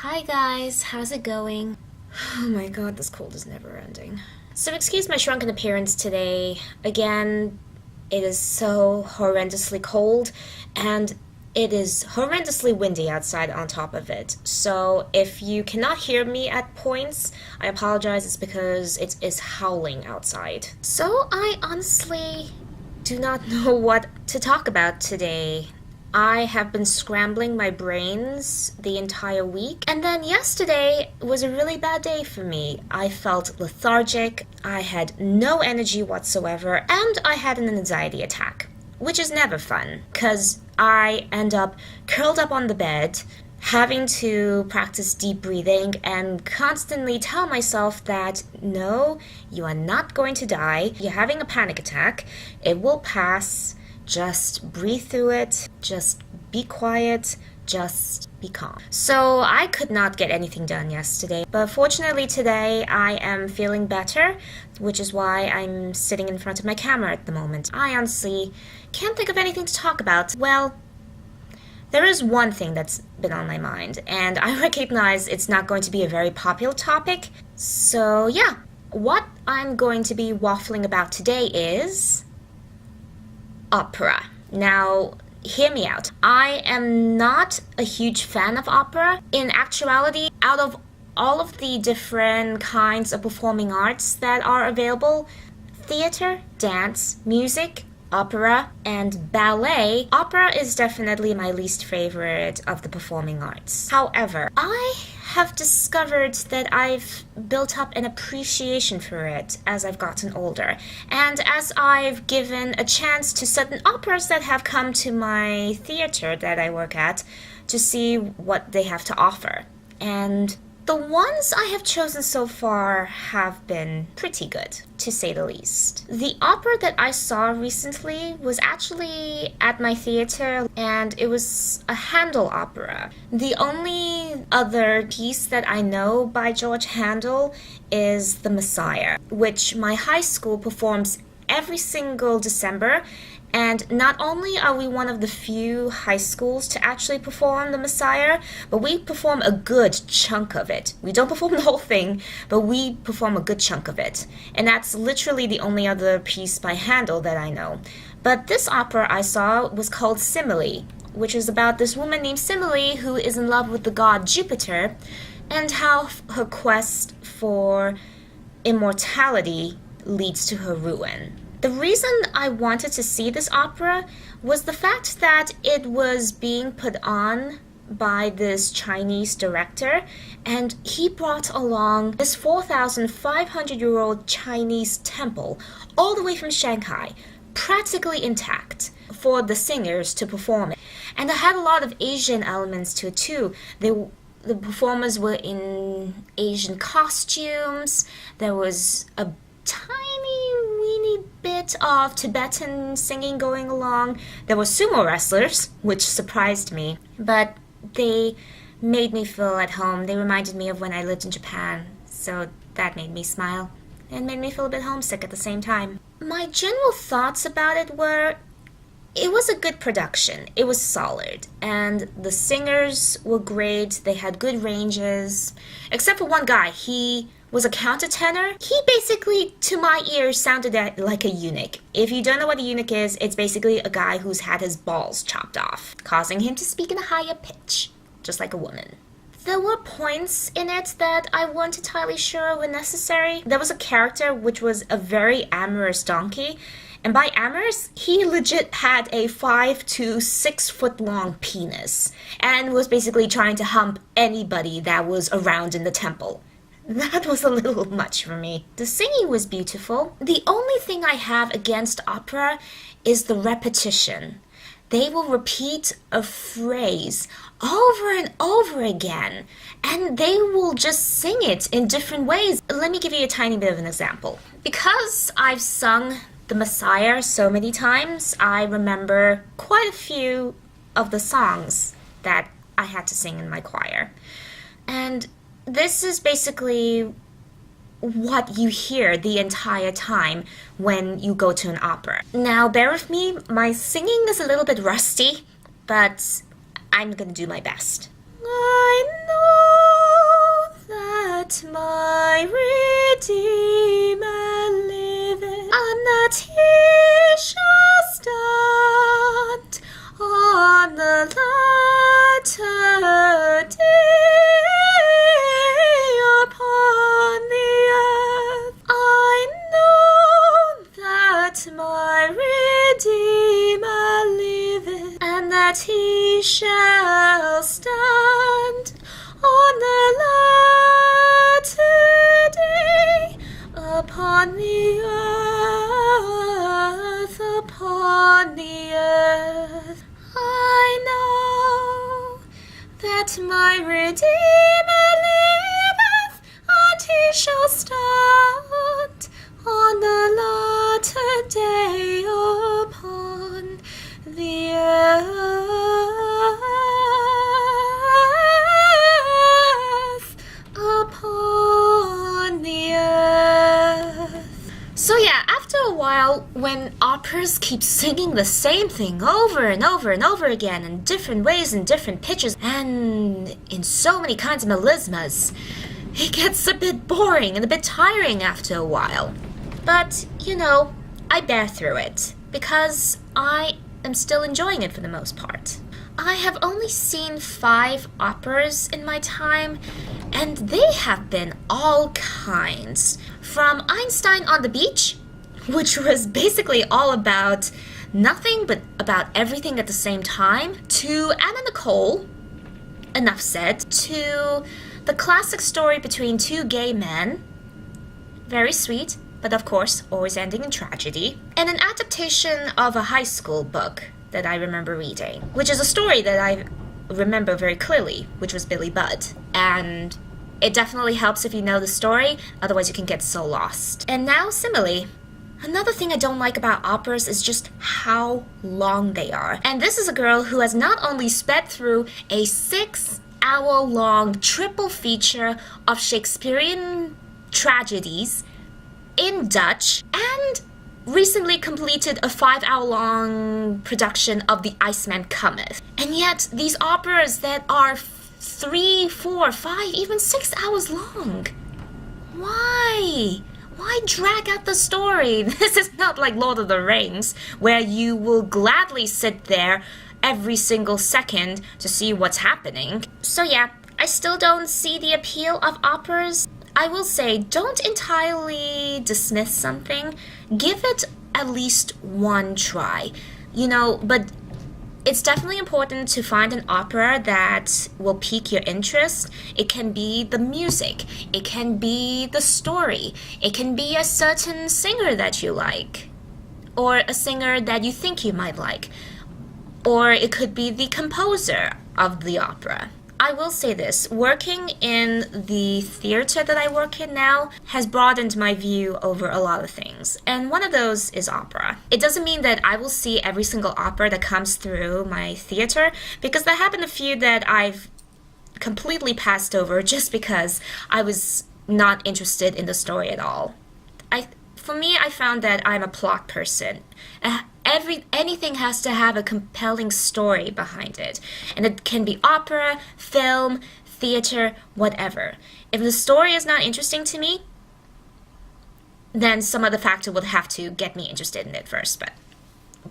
Hi guys, how's it going? Oh my god, this cold is never ending. So excuse my shrunken appearance today. Again, it is so horrendously cold, and it is horrendously windy outside on top of it. So if you cannot hear me at points, I apologize, it's because it is howling outside. So I honestly do not know what to talk about today. I have been scrambling my brains the entire week, and then yesterday was a really bad day for me. I felt lethargic, I had no energy whatsoever, and I had an anxiety attack, which is never fun, because I end up curled up on the bed, having to practice deep breathing and constantly tell myself that no, you are not going to die, you're having a panic attack, it will pass. Just breathe through it, just be quiet, just be calm. So I could not get anything done yesterday, but fortunately today I am feeling better, which is why I'm sitting in front of my camera at the moment. I honestly can't think of anything to talk about. Well, there is one thing that's been on my mind, and I recognize it's not going to be a very popular topic. So yeah, what I'm going to be waffling about today is opera. Now, hear me out. I am not a huge fan of opera. In actuality, out of all of the different kinds of performing arts that are available, theater, dance, music, opera, and ballet, opera is definitely my least favorite of the performing arts. However, I have discovered that I've built up an appreciation for it as I've gotten older, and as I've given a chance to certain operas that have come to my theater that I work at to see what they have to offer. And the ones I have chosen so far have been pretty good, to say the least. The opera that I saw recently was actually at my theater, and it was a Handel opera. The only other piece that I know by George Handel is The Messiah, which my high school performs every single December. And not only are we one of the few high schools to actually perform The Messiah, but we perform a good chunk of it. We don't perform the whole thing, but we perform a good chunk of it. And that's literally the only other piece by Handel that I know. But this opera I saw was called Simile, which is about this woman named Simile who is in love with the god Jupiter, and how her quest for immortality leads to her ruin. The reason I wanted to see this opera was the fact that it was being put on by this Chinese director, and he brought along this 4,500-year-old Chinese temple all the way from Shanghai, practically intact, for the singers to perform it. And it had a lot of Asian elements to it too. The performers were in Asian costumes. There was a tiny weeny bit of Tibetan singing going along. There were sumo wrestlers, which surprised me, but they made me feel at home. They reminded me of when I lived in Japan, so that made me smile and made me feel a bit homesick at the same time. My general thoughts about it were, it was a good production. It was solid, and the singers were great. They had good ranges, except for one guy. He was a countertenor. He basically, to my ears, sounded like a eunuch. If you don't know what a eunuch is, it's basically a guy who's had his balls chopped off, causing him to speak in a higher pitch, just like a woman. There were points in it that I weren't entirely sure were necessary. There was a character which was a very amorous donkey, and by amorous, he legit had a 5 to 6 foot long penis, and was basically trying to hump anybody that was around in the temple. That was a little much for me. The singing was beautiful. The only thing I have against opera is the repetition. They will repeat a phrase over and over again, and they will just sing it in different ways. Let me give you a tiny bit of an example. Because I've sung The Messiah so many times, I remember quite a few of the songs that I had to sing in my choir. And this is basically what you hear the entire time when you go to an opera. Now, bear with me, my singing is a little bit rusty, but I'm gonna do my best. I know when operas keep singing the same thing over and over and over again in different ways and different pitches and in so many kinds of melismas, it gets a bit boring and a bit tiring after a while. But, I bear through it because I am still enjoying it for the most part. I have only seen 5 operas in my time, and they have been all kinds. From Einstein on the Beach, which was basically all about nothing but about everything at the same time, to Anna Nicole, enough said, to the classic story between 2 gay men, very sweet, but of course always ending in tragedy, and an adaptation of a high school book that I remember reading, which is a story that I remember very clearly, which was Billy Budd. And it definitely helps if you know the story, otherwise you can get so lost. And now simile. Another thing I don't like about operas is just how long they are. And this is a girl who has not only sped through a 6-hour-long triple feature of Shakespearean tragedies in Dutch and recently completed a 5-hour-long production of The Iceman Cometh. And yet, these operas that are 3, 4, 5, even 6 hours long. Why? Why drag out the story? This is not like Lord of the Rings, where you will gladly sit there every single second to see what's happening. So yeah, I still don't see the appeal of operas. I will say, don't entirely dismiss something. Give it at least one try. But it's definitely important to find an opera that will pique your interest. It can be the music. It can be the story. It can be a certain singer that you like. Or a singer that you think you might like. Or it could be the composer of the opera. I will say this, working in the theater that I work in now has broadened my view over a lot of things, and one of those is opera. It doesn't mean that I will see every single opera that comes through my theater, because there have been a few that I've completely passed over just because I was not interested in the story at all. For me, I found that I'm a plot person. Anything has to have a compelling story behind it. And it can be opera, film, theater, whatever. If the story is not interesting to me, then some other factor would have to get me interested in it first. But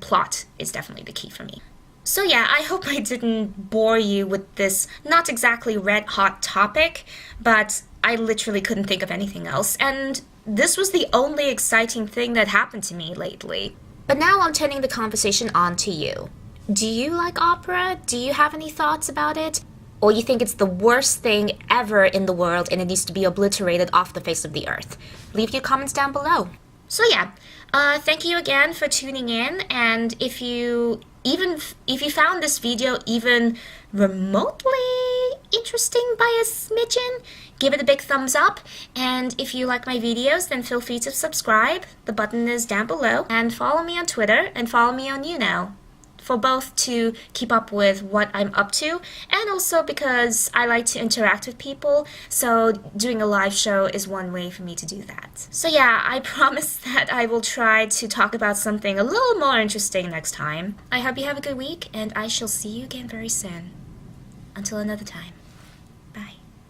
plot is definitely the key for me. So yeah, I hope I didn't bore you with this not exactly red-hot topic, but I literally couldn't think of anything else. And this was the only exciting thing that happened to me lately. But now I'm turning the conversation on to you. Do you like opera? Do you have any thoughts about it? Or you think it's the worst thing ever in the world and it needs to be obliterated off the face of the earth? Leave your comments down below. So yeah, thank you again for tuning in, and if you found this video even remotely interesting by a smidgen, give it a big thumbs up, and if you like my videos, then feel free to subscribe. The button is down below, and follow me on Twitter and follow me on YouNow, for both to keep up with what I'm up to, and also because I like to interact with people, so doing a live show is one way for me to do that. So yeah, I promise that I will try to talk about something a little more interesting next time. I hope you have a good week, and I shall see you again very soon. Until another time.